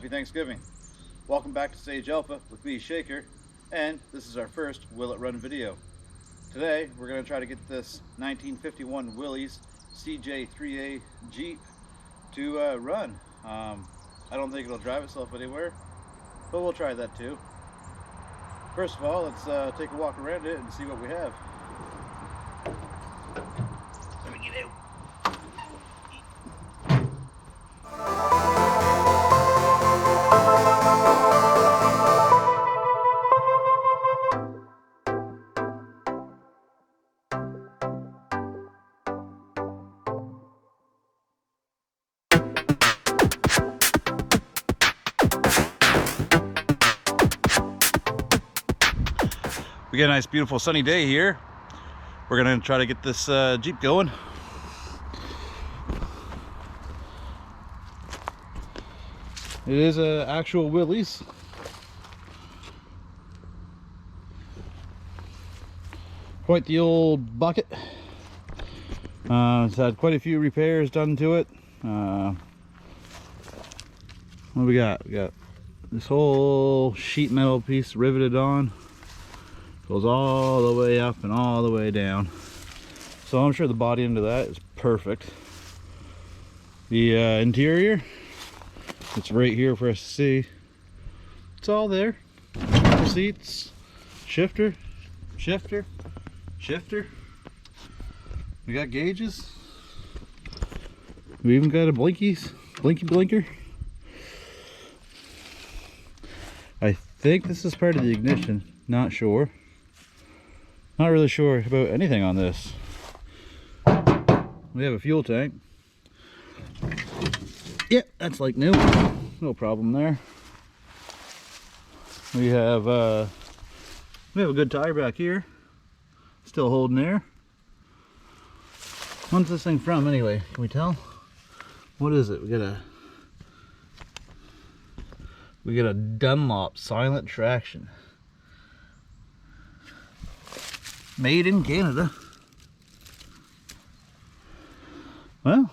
Happy Thanksgiving. Welcome back to Sage Alpha with me, Shaker, and this is our first Will It Run video. Today we're going to try to get this 1951 Willys CJ3A Jeep to run. I don't think it'll drive itself anywhere, but we'll try that too. First of all, let's take a walk around it and see what we have. Let me get out. We got a nice beautiful sunny day here. We're gonna try to get this Jeep going. It is an actual Willys. Quite the old bucket. It's had quite a few repairs done to it. What do we got? We got this whole sheet metal piece riveted on. Goes all the way up and all the way down. So I'm sure the body end of that is perfect. The interior, it's right here for us to see. It's all there. Seats, shifter. We got gauges. We even got a blinky blinker. I think this is part of the ignition. Not sure. Not really sure about anything on this. We have a fuel tank. Yep, that's like new. No problem there. We have a good tire back here. Still holding there. When's this thing from anyway? Can we tell? What is it? We got a Dunlop silent traction. Made in Canada. Well,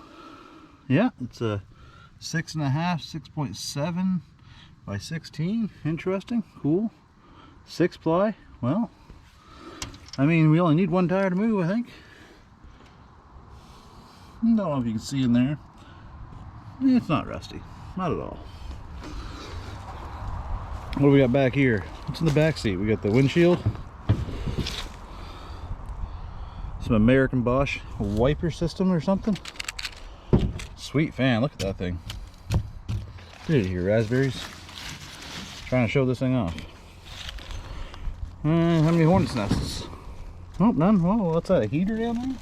yeah, it's a 6.7 by 16. Interesting, cool. 6-ply. Well, I mean, we only need one tire to move, I think. I don't know if you can see in there. It's not rusty, not at all. What do we got back here? What's in the back seat? We got the windshield. Some American Bosch wiper system or something. Sweet fan, look at that thing. Look at here, raspberries. Trying to show this thing off. How many hornet's nests? Oh, none. Well, what's that, a heater down there?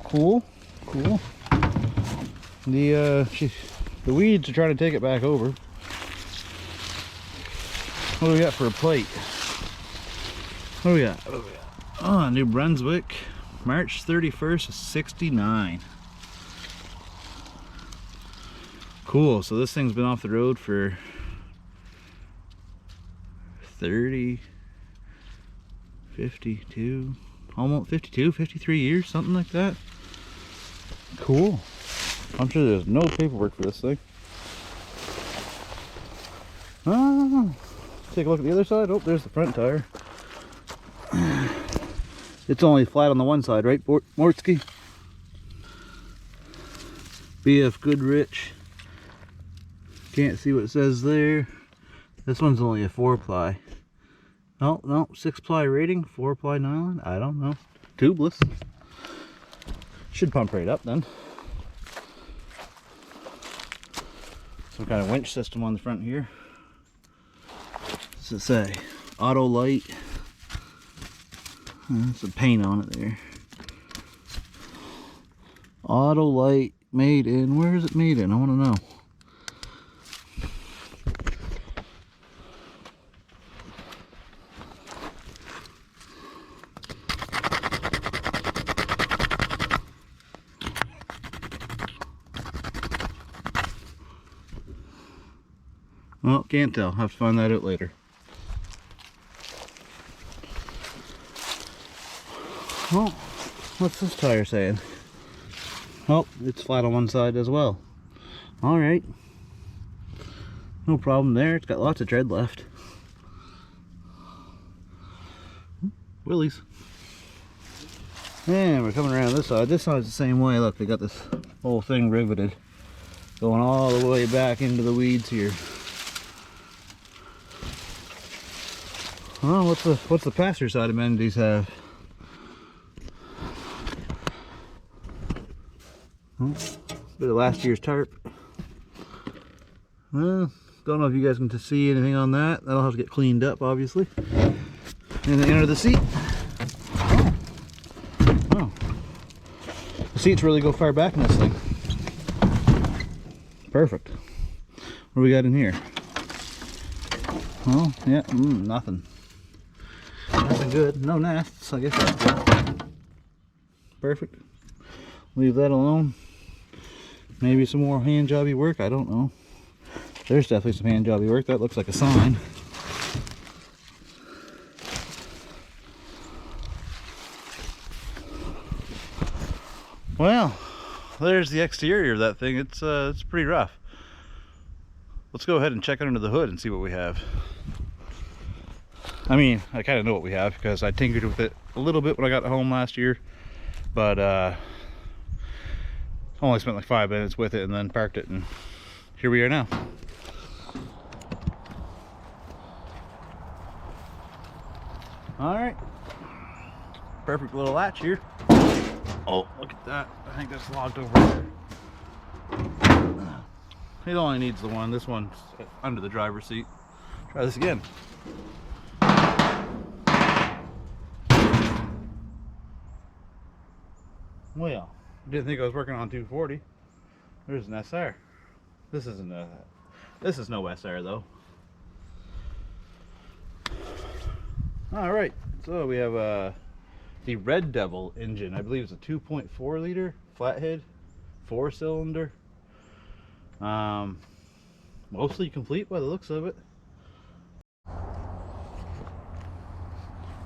Cool. The weeds are trying to take it back over. What do we got for a plate? What do we got? Oh, New Brunswick, March 31st of 69. Cool, so this thing's been off the road for 30, 52, almost 52, 53 years, something like that. Cool. I'm sure there's no paperwork for this thing. Take a look at the other side. Oh, there's the front tire. It's only flat on the one side, right, Mortsky? BF Goodrich. Can't see what it says there. This one's only a 4-ply. Oh, no, 6-ply rating, 4-ply nylon. I don't know. Tubeless. Should pump right up then. Some kind of winch system on the front here. What's it say? Auto light. Some paint on it there. Auto light made in, where is it made in? I want to know. Well, can't tell. I'll have to find that out later. Well, what's this tire saying? Oh, it's flat on one side as well. Alright. No problem there. It's got lots of tread left. Willys. And we're coming around this side. This side's the same way. Look, they got this whole thing riveted, going all the way back into the weeds here. Oh, what's the passenger side amenities have? Oh, bit of last year's tarp. Well, don't know if you guys can see anything on that. That'll have to get cleaned up, obviously. Anything under the seat? Oh, the seats really go far back in this thing. Perfect. What do we got in here? Oh, yeah, nothing. Nothing good. No nests, I guess that's good. Perfect. Leave that alone. Maybe some more hand jobby work, I don't know. There's definitely some hand jobby work. That looks like a sign. Well, there's the exterior of that thing. It's pretty rough. Let's go ahead and check under the hood and see what we have. I mean, I kind of know what we have because I tinkered with it a little bit when I got home last year, but only spent like 5 minutes with it and then parked it, and here we are now. All right, perfect little latch here. Oh, look at that. I think that's locked over there. It only needs the one. This one's under the driver's seat. Try this again. Well, didn't think I was working on 240. There's an SR. This isn't a. This is no SR though. All right, so we have the Red Devil engine. I believe it's a 2.4 liter flathead, 4-cylinder. Mostly complete by the looks of it.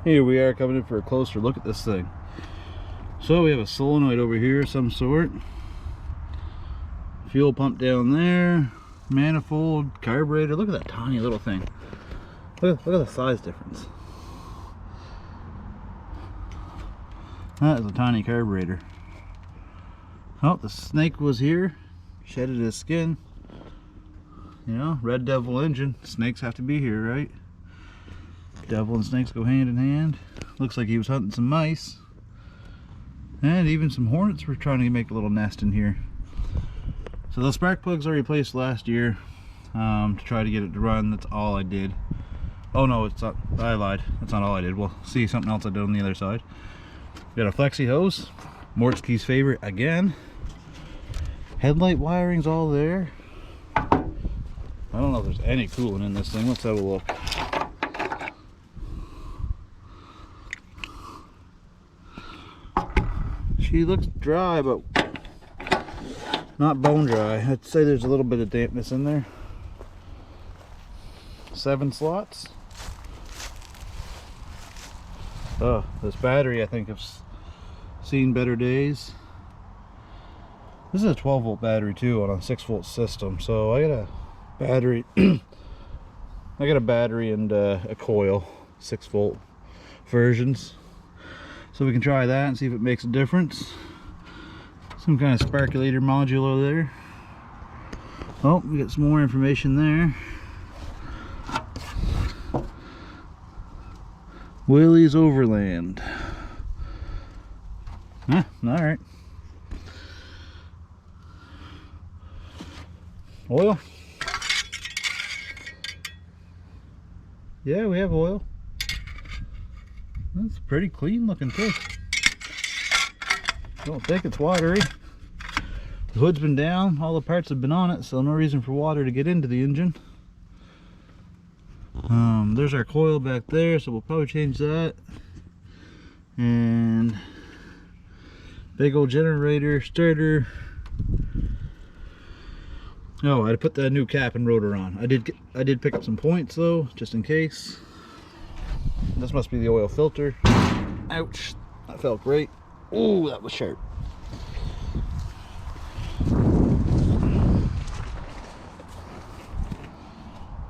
Here we are coming in for a closer look at this thing. So we have a solenoid over here of some sort, fuel pump down there, manifold, carburetor. Look at that tiny little thing. Look at the size difference. That is a tiny carburetor. Oh, the snake was here, shedded his skin. You know, Red Devil engine. Snakes have to be here, right? Devil and snakes go hand in hand. Looks like he was hunting some mice. And even some hornets were trying to make a little nest in here. So the spark plugs I replaced last year to try to get it to run. That's all I did. Oh no, it's not. I lied. That's not all I did. We'll see something else I did on the other side. We got a flexi hose. Mortski's favorite again. Headlight wiring's all there. I don't know if there's any coolant in this thing. Let's have a look. She looks dry, but not bone dry. I'd say there's a little bit of dampness in there. 7 slots. Oh, this battery I think has seen better days. This is a 12-volt battery too on a 6-volt system. So I got a battery. I got a battery and a coil, 6-volt versions. So we can try that and see if it makes a difference. Some kind of sparkulator module over there. Oh, we got some more information there. Willys Overland. Huh, alright. Oil. Yeah, we have oil. That's pretty clean looking too. Don't think it's watery. The hood's been down, all the parts have been on it, so no reason for water to get into the engine. There's our coil back there, so we'll probably change that. And big old generator, starter. Oh, I put that new cap and rotor on. I did pick up some points though, just in case. This must be the oil filter. Ouch, that felt great. Oh, that was sharp.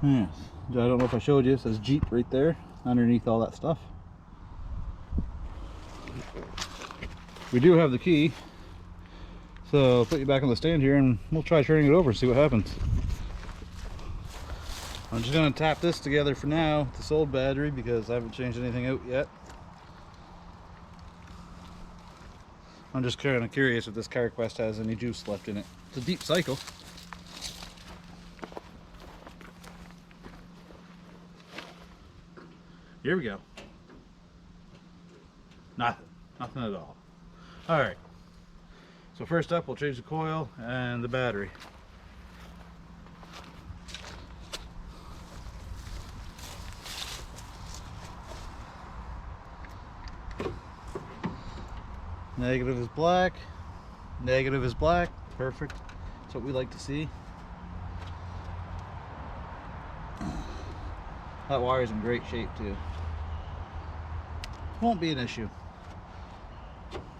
Yes, I don't know if I showed you, it says Jeep right there underneath all that stuff. We do have the key, so I'll put you back on the stand here and we'll try turning it over and see what happens. I'm just going to tap this together for now with this old battery because I haven't changed anything out yet. I'm just kind of curious if this CarQuest has any juice left in it. It's a deep cycle. Here we go. Nothing at all. Alright. So first up, we'll change the coil and the battery. Negative is black. Negative is black. Perfect. That's what we like to see. That wire's in great shape too. Won't be an issue.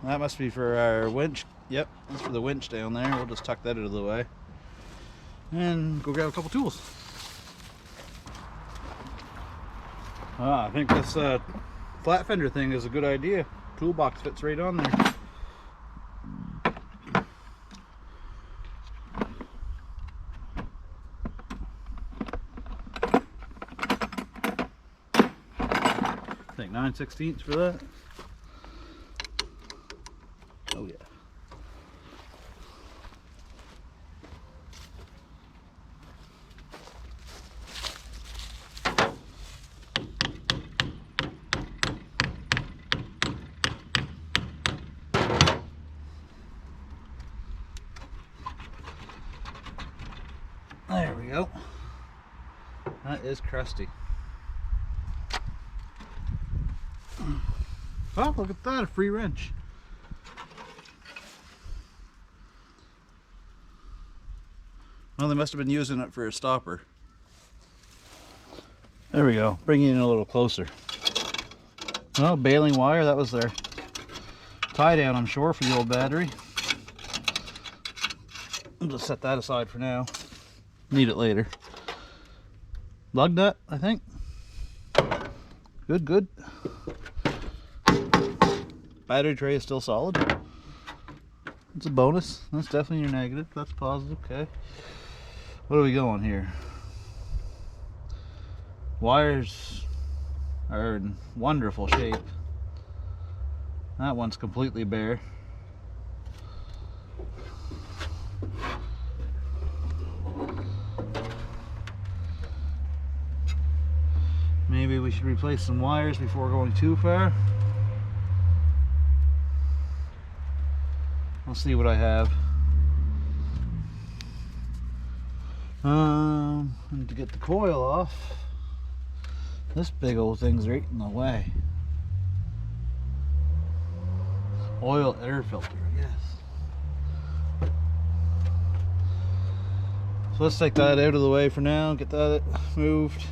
That must be for our winch. Yep, that's for the winch down there. We'll just tuck that out of the way and go grab a couple tools. I think this flat fender thing is a good idea. Toolbox fits right on there. I think 9/16 for that. Oh yeah. There we go. That is crusty. Oh, look at that, a free wrench. Well, they must have been using it for a stopper. There we go, bringing it in a little closer. Well, baling wire, that was their tie down, I'm sure, for the old battery. I'll just set that aside for now. Need it later. Lug nut, I think. Good, good. Battery tray is still solid. It's a bonus. That's definitely your negative. That's positive. Okay. What are we going here? Wires are in wonderful shape. That one's completely bare. Maybe we should replace some wires before going too far. I'll see what I have. And to get the coil off, this big old thing's right in the way. Oil air filter, I guess. So let's take that out of the way for now, get that moved.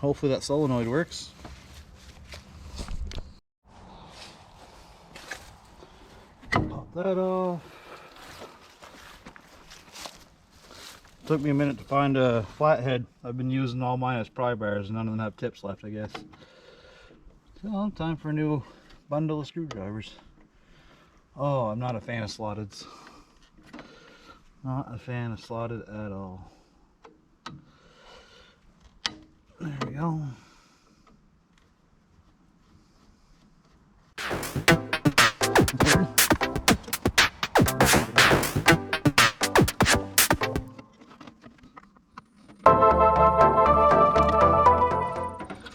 Hopefully that solenoid works. Pop that off. Took me a minute to find a flathead. I've been using all mine as pry bars and none of them have tips left, I guess. So time for a new bundle of screwdrivers. Oh, I'm not a fan of slotteds. Not a fan of slotted at all. There we go.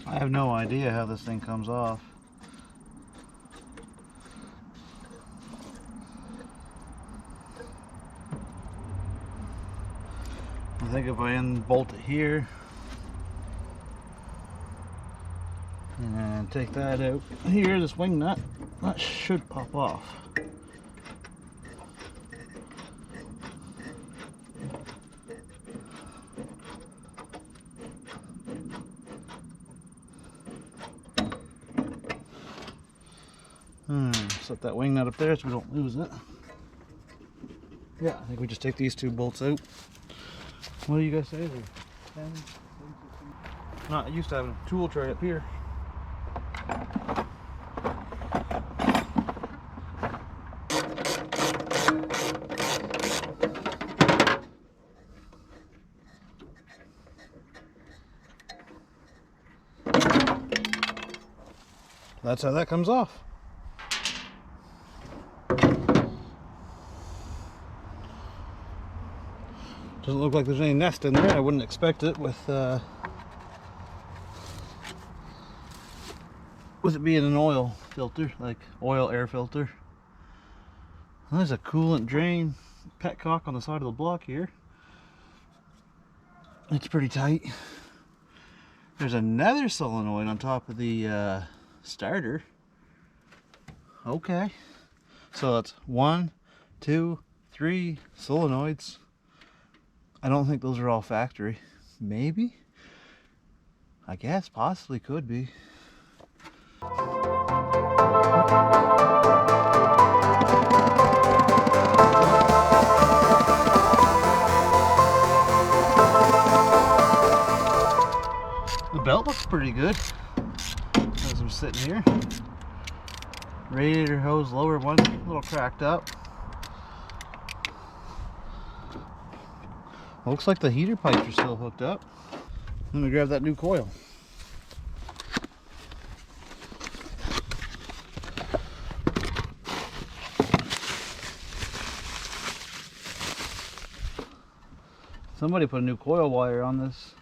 I have no idea how this thing comes off. I think if I unbolt it here and take that out here, this wing nut, that should pop off. Set that wing nut up there so we don't lose it. Yeah, I think we just take these two bolts out. What do you guys say? 10, 10, 16. Not used to having a tool tray up here. That's how that comes off. Doesn't look like there's any nest in there. I wouldn't expect it with it being an oil filter, like oil air filter. There's a coolant drain petcock on the side of the block here. It's pretty tight. There's another solenoid on top of the starter. Okay, so it's 1, 2, 3 solenoids. I don't think those are all factory. Maybe? I guess, possibly could be. The belt looks pretty good as I'm sitting here. Radiator hose lower one, a little cracked up. Looks like the heater pipes are still hooked up. Let me grab that new coil. Somebody put a new coil wire on this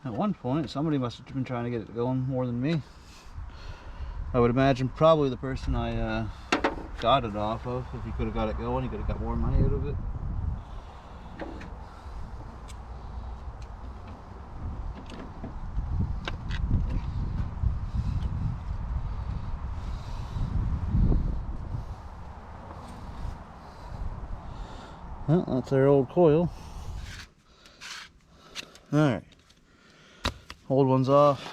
at one point. Somebody must have been trying to get it going more than me. I would imagine probably the person I got it off of. If he could have got it going, he could have got more money out of it. Well, that's our old coil. Alright. Old one's off.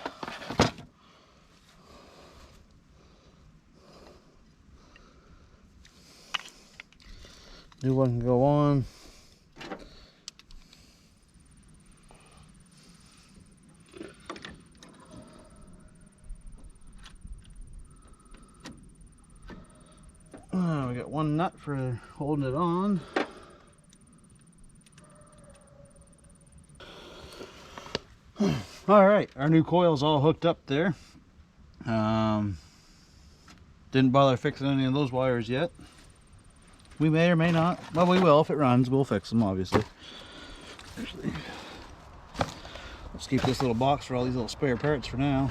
New one can go on. We got one nut for holding it on. Alright, our new coil's all hooked up there. Didn't bother fixing any of those wires yet. We may or may not. Well, we will if it runs. We'll fix them, obviously. Actually, let's keep this little box for all these little spare parts for now.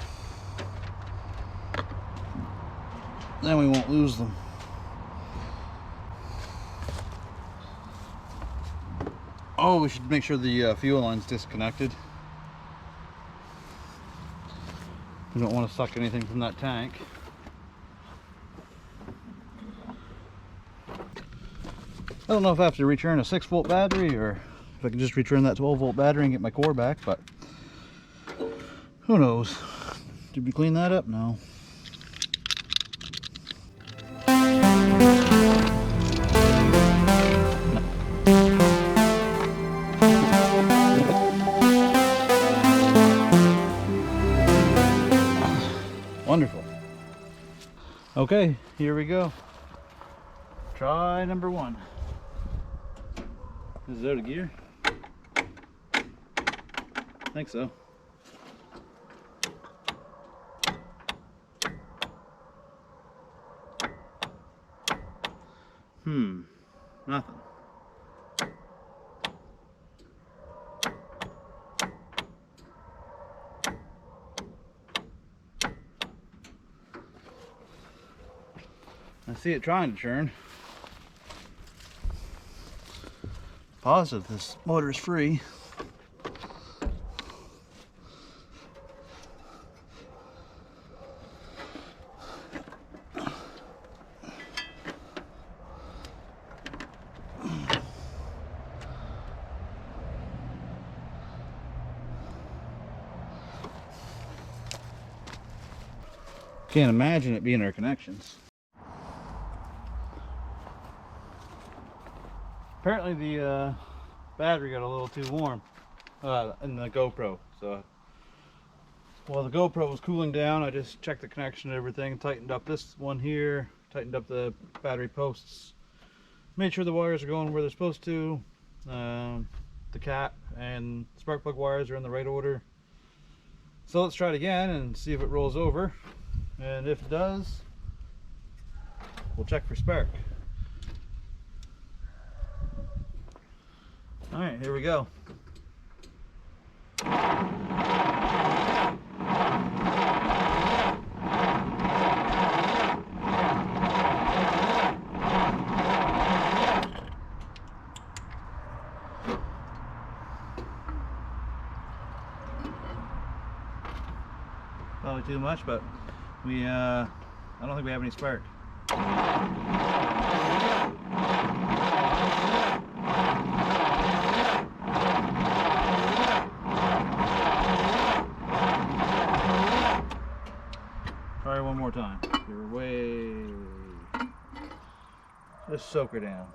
Then we won't lose them. Oh, we should make sure the fuel line's disconnected. We don't want to suck anything from that tank. I don't know if I have to return a 6-volt battery or if I can just return that 12-volt battery and get my core back, but who knows? Did we clean that up? No. Wonderful. Okay, here we go. Try number 1. Is it out of gear? I think so. Nothing. I see it trying to turn. Positive this motor is free. Can't imagine it being our connections. Apparently the battery got a little too warm in the GoPro. So while the GoPro was cooling down, I just checked the connection and everything, tightened up this one here, tightened up the battery posts, made sure the wires are going where they're supposed to. The cap and spark plug wires are in the right order. So let's try it again and see if it rolls over, and if it does, we'll check for spark. Alright, here we go. Probably too much, but we I don't think we have any spark. Try one more time. You're way. Just soak her down.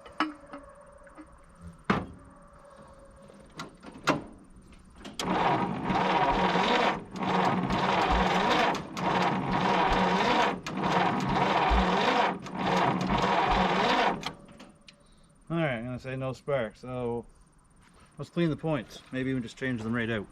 Alright, I'm going to say no spark, so let's clean the points. Maybe even just change them right out.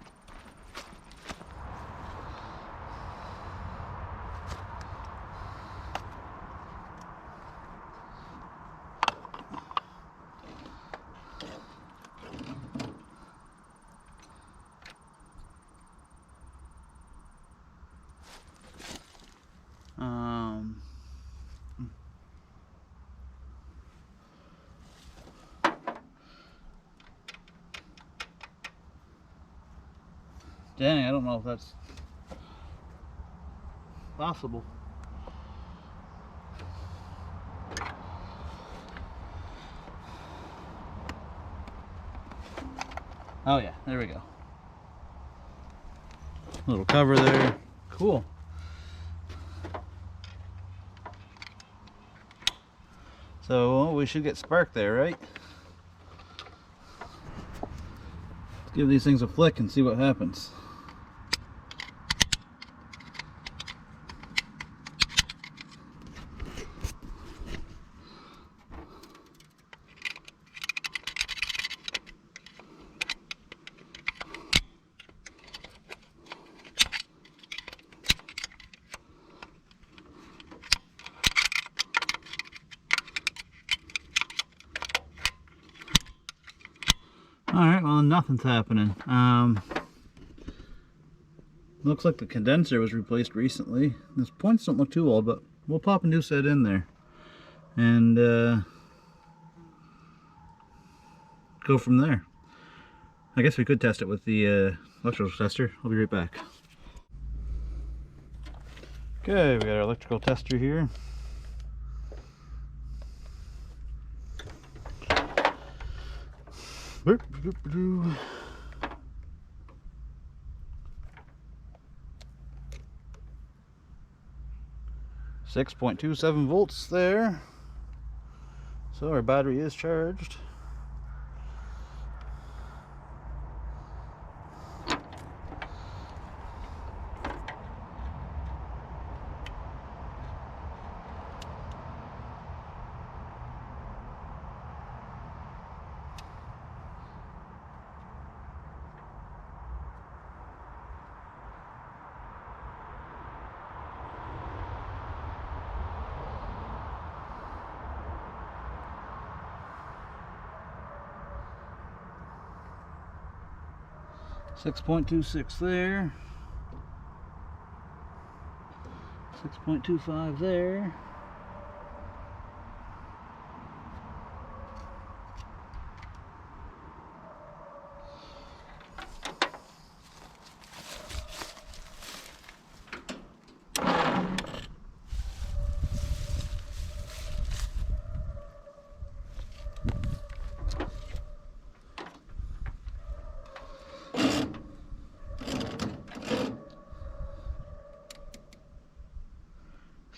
Dang, I don't know if that's possible. Oh yeah, there we go. Little cover there. Cool. So we should get spark there, right? Let's give these things a flick and see what happens. Alright, well nothing's happening. Looks like the condenser was replaced recently. These points don't look too old, but we'll pop a new set in there and go from there. I guess we could test it with the electrical tester. I'll be right back. Okay, we got our electrical tester here. Boop, boop, boop. 6.27 volts there. So our battery is charged. .26 there, 6.25 there.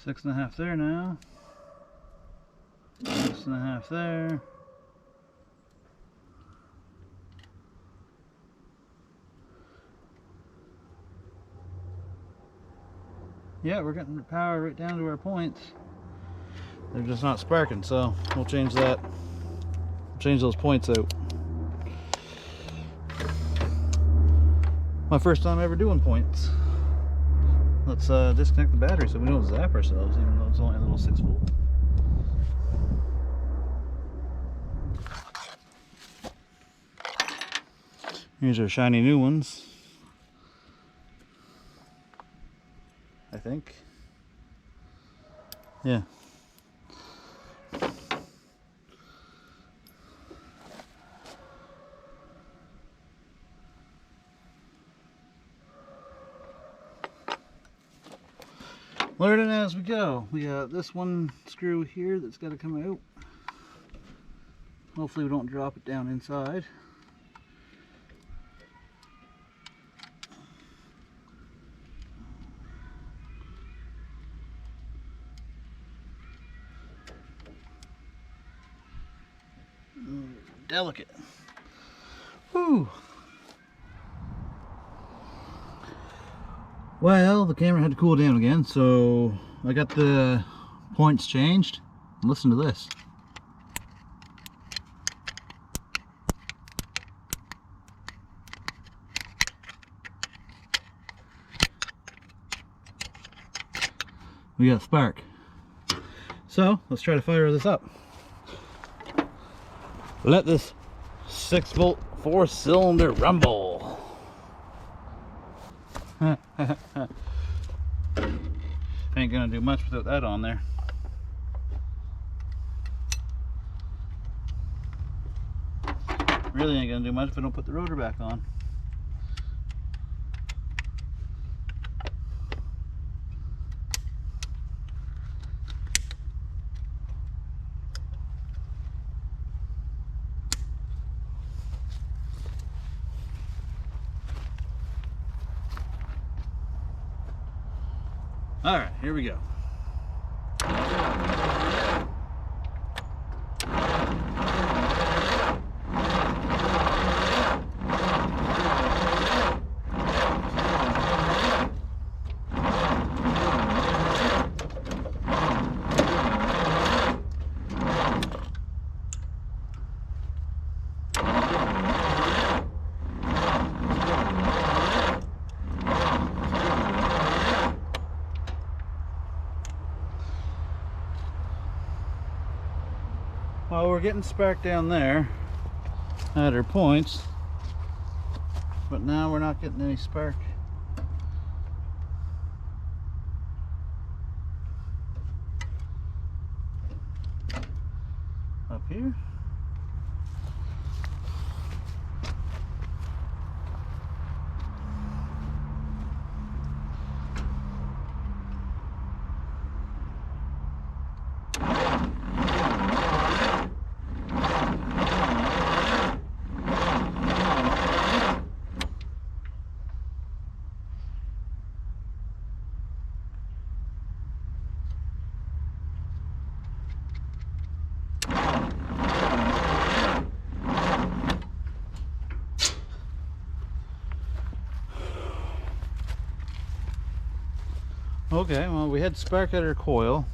Six and a half there now. 6.5 there. Yeah, we're getting the power right down to our points. They're just not sparking, so we'll change that. We'll change those points out. My first time ever doing points. Let's disconnect the battery so we don't zap ourselves, even though it's only a little 6-volt. Here's our shiny new ones, I think. Yeah. Learning as we go. We got this one screw here that's got to come out. Hopefully we don't drop it down inside. Delicate. Whew. Well, the camera had to cool down again, so I got the points changed. Listen to this. We got spark. So let's try to fire this up. Let this 6-volt 4-cylinder rumble. Ain't gonna do much without that on there. Really ain't gonna do much if I don't put the rotor back on. All right, here we go. Well, we're getting spark down there at our points, but now we're not getting any spark. Up here. Okay, well, we had spark at our coil.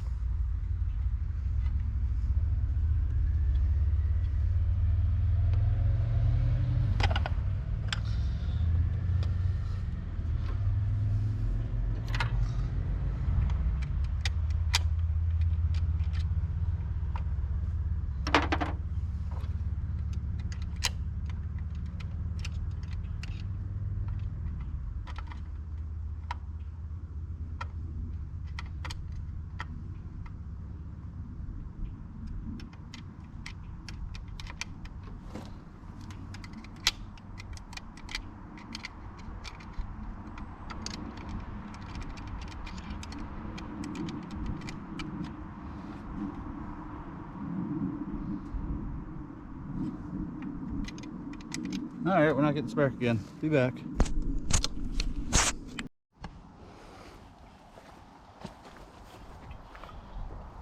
Alright, we're not getting spark again. Be back.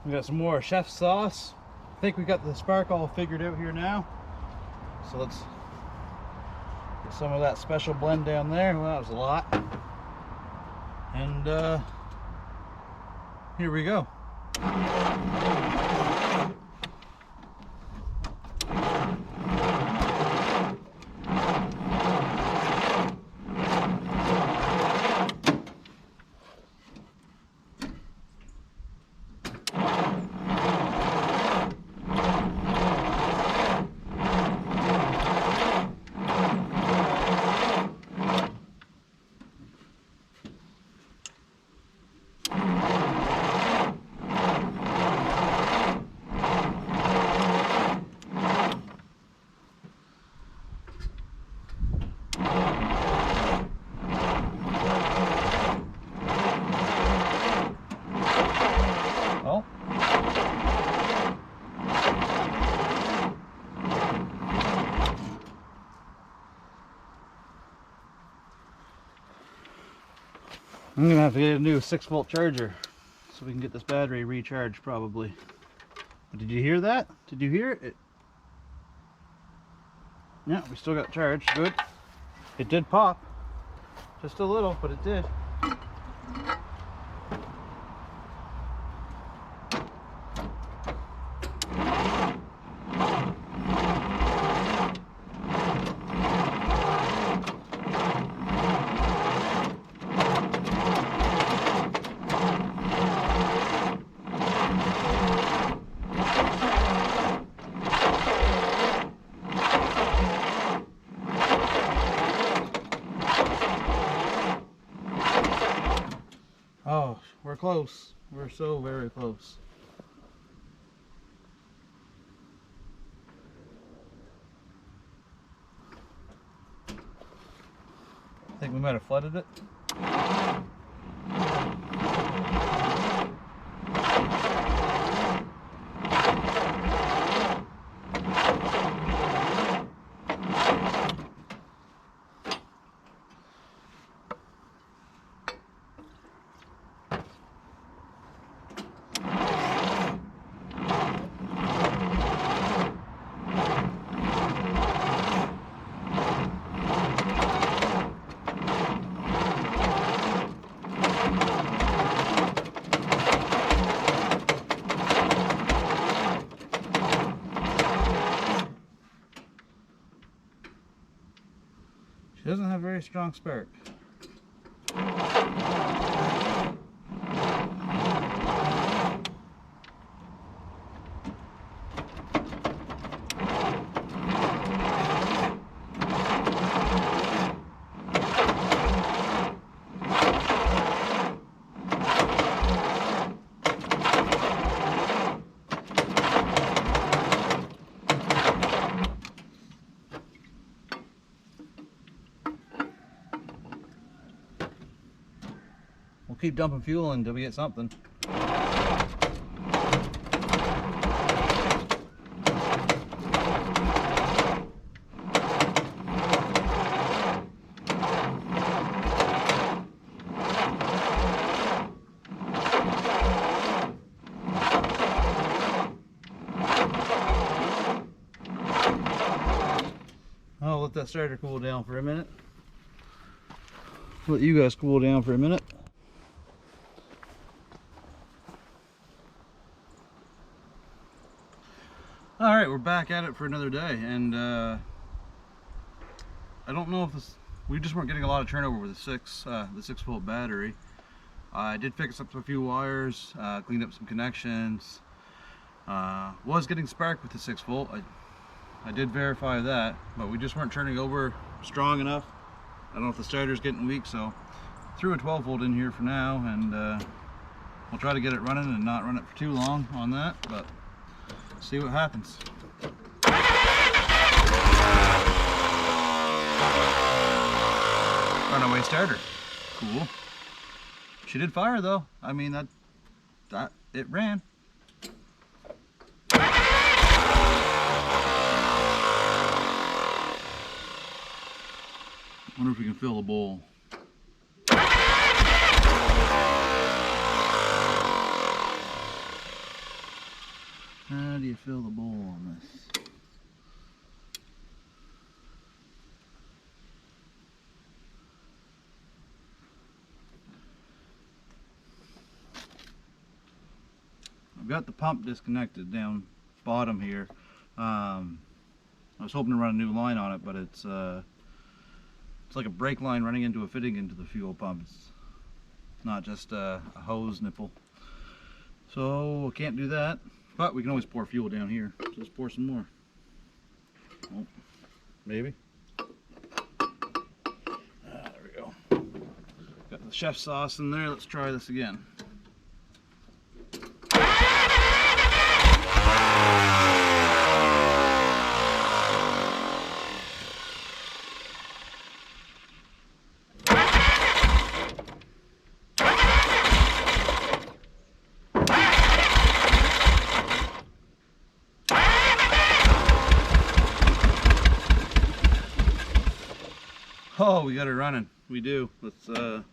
We got some more chef sauce. I think we got the spark all figured out here now. So let's get some of that special blend down there. Well, that was a lot. And Here we go. I'm gonna have to get a new 6-volt charger so we can get this battery recharged probably. But did you hear that? Did you hear it? Yeah, we still got charged. Good. It did pop. Just a little, but it did. Oh, we're close. We're so very close. I think we might have flooded it. She doesn't have very strong spark. We'll keep dumping fuel in until we get something. I'll let that starter cool down for a minute. Let you guys cool down for a minute. All right, we're back at it for another day, and I don't know if this, we just weren't getting a lot of turnover with the 6-volt battery. I did fix up a few wires, cleaned up some connections, was getting spark with the 6-volt. I did verify that, but we just weren't turning over strong enough. I don't know if the starter's getting weak, so threw a 12-volt in here for now, and we'll try to get it running and not run it for too long on that, but see what happens. Runaway starter. Cool. She did fire though. I mean, that it ran. Wonder if we can fill the bowl. How do you fill the bowl on this? got the pump disconnected down bottom here. I was hoping to run a new line on it, but it's like a brake line running into a fitting into the fuel pump. It's not just a hose nipple. So I can't do that, but we can always pour fuel down here. So let's pour some more. Oh, maybe. There we go. Got the chef sauce in there. Let's try this again. Oh, we got it running. We do. Let's see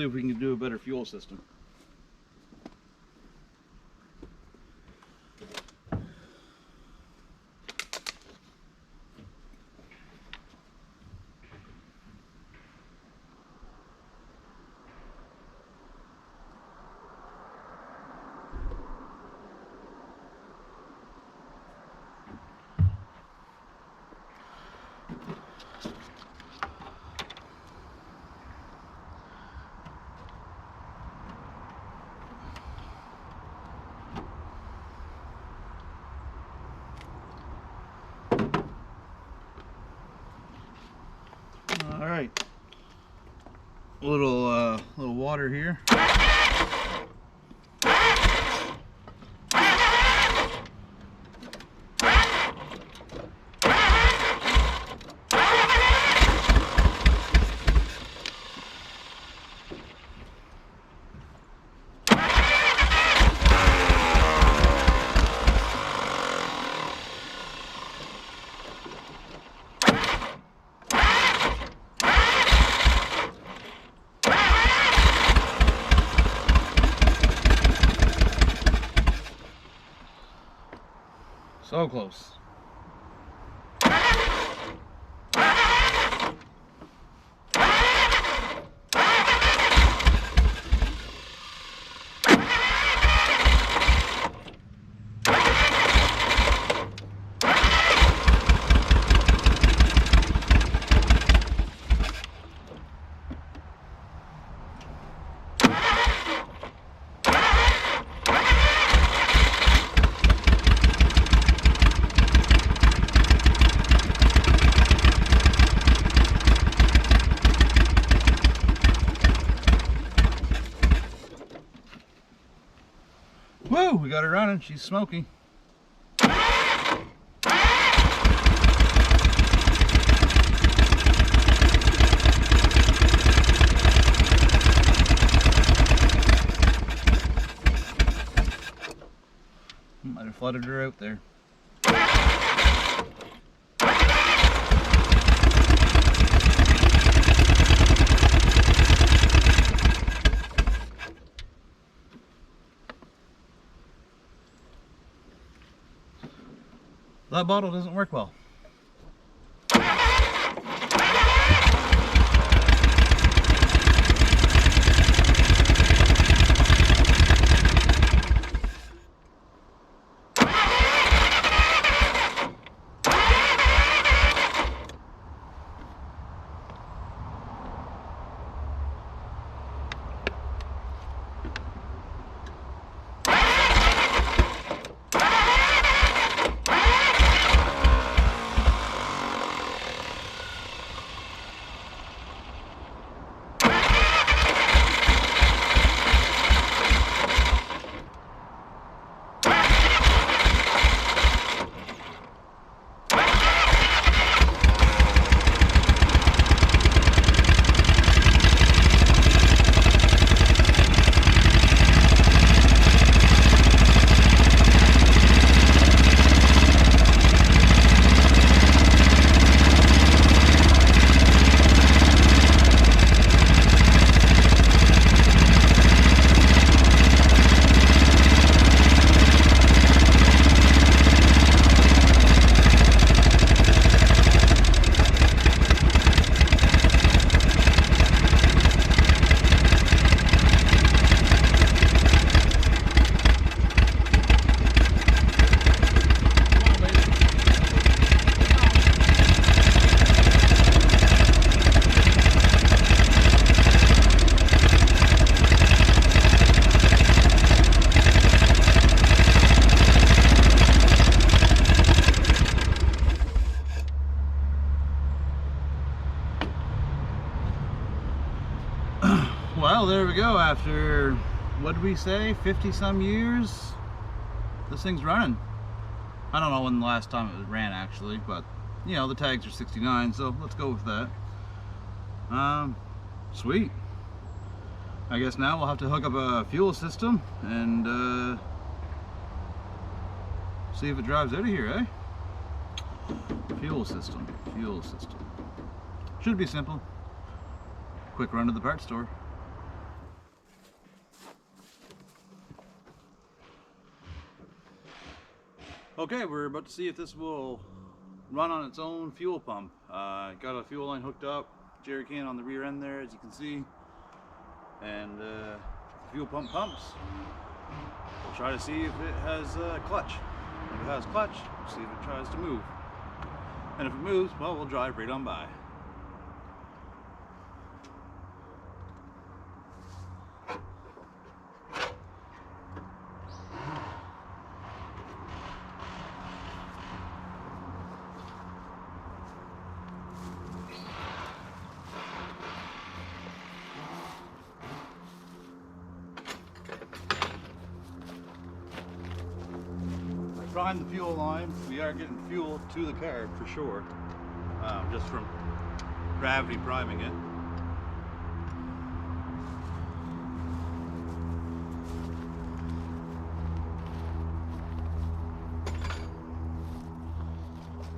if we can do a better fuel system. All right, a little water here. So close. Woo! We got her running. She's smoking. Might have flooded her out there. That bottle doesn't work well. Well, there we go. After, what did we say, 50 some years, this thing's running. I don't know when the last time it ran actually, but you know, the tags are 69, so let's go with that. Sweet. I guess now we'll have to hook up a fuel system and see if it drives out of here, eh? Fuel system. Should be simple. Quick run to the parts store. Okay, we're about to see if this will run on its own fuel pump. Got a fuel line hooked up, jerry can on the rear end there, as you can see, and the fuel pump pumps. We'll try to see if it has a clutch. If it has clutch, we'll see if it tries to move. And if it moves, well, we'll drive right on by. Prime the fuel line. We are getting fuel to the car for sure, just from gravity priming it.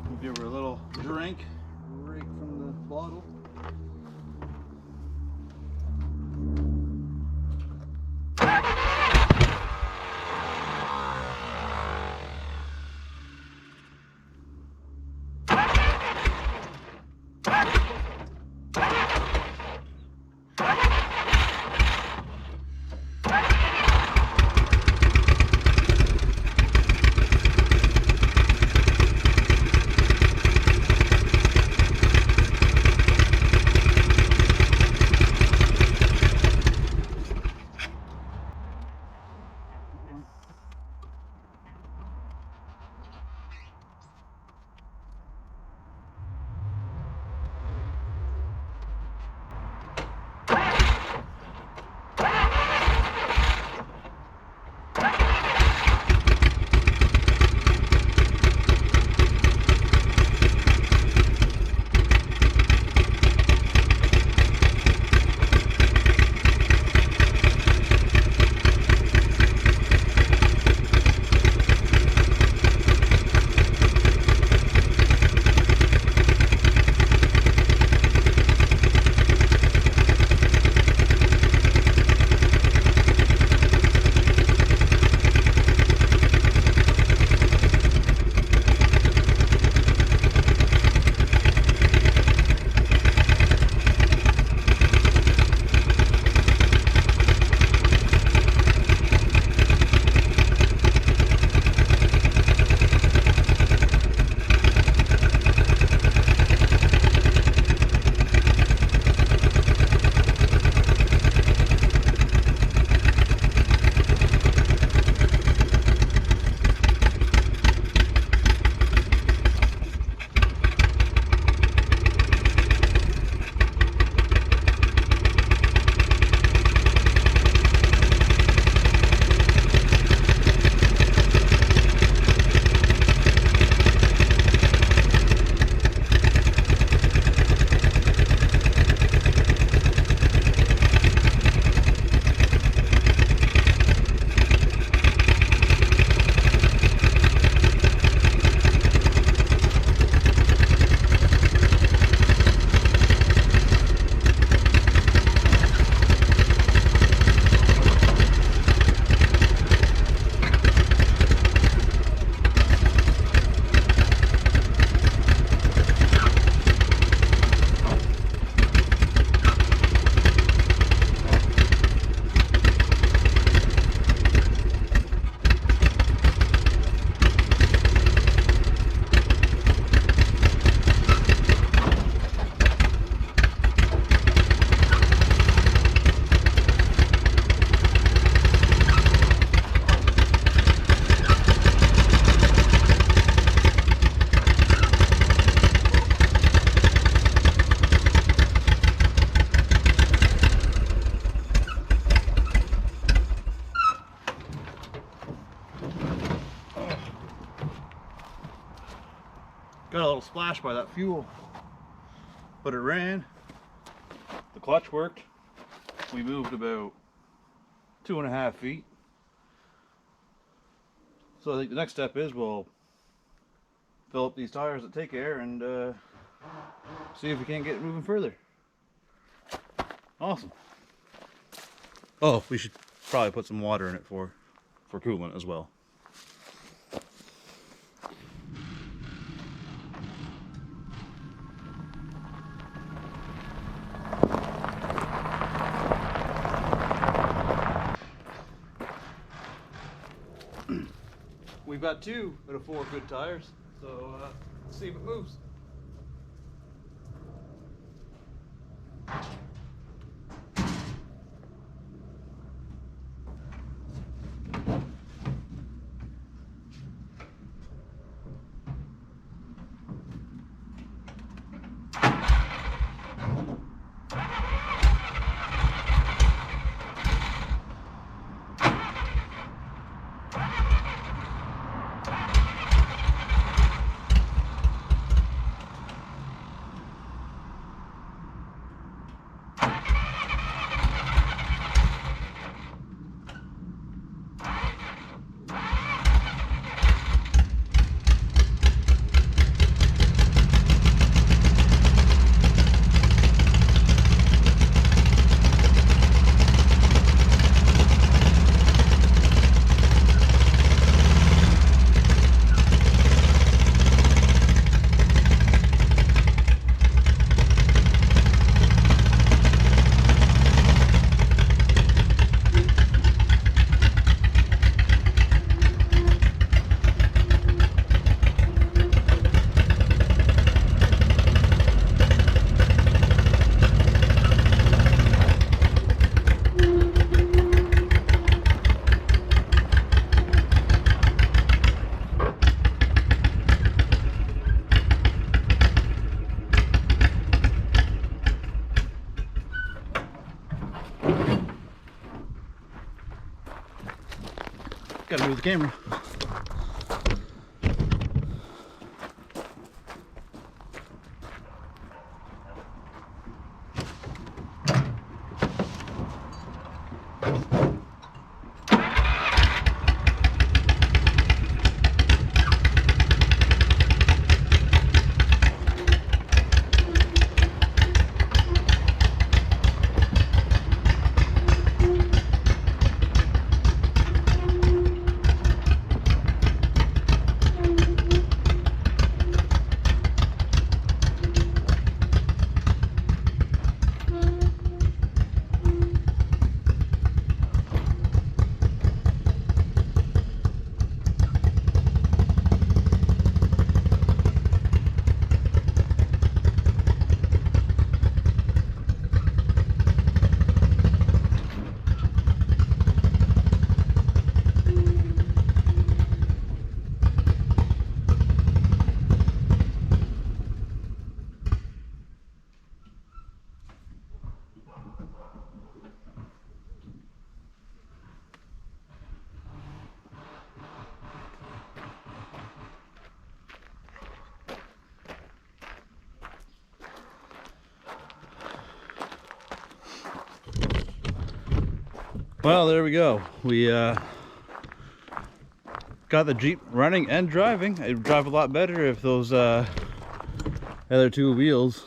We'll give her a little drink right from the bottle. Got a little splash by that fuel, but it ran. The clutch worked. We moved about 2.5 feet. So I think the next step is we'll fill up these tires that take air and see if we can't get it moving further. Awesome. Oh, we should probably put some water in it for coolant as well. We've got 2 out of 4 good tires, so let's see if it moves. Gotta move the camera. Well, there we go. We got the Jeep running and driving. It would drive a lot better if those other 2 wheels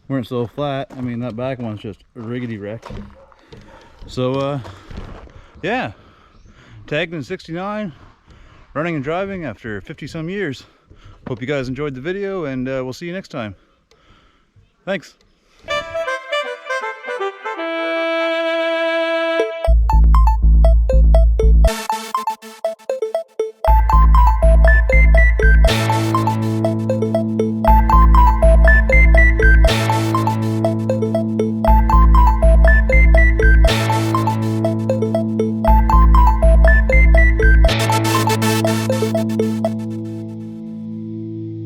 weren't so flat. I mean, that back one's just riggedy wrecked. So yeah, tagged in 69, running and driving after 50 some years. Hope you guys enjoyed the video, and we'll see you next time. Thanks.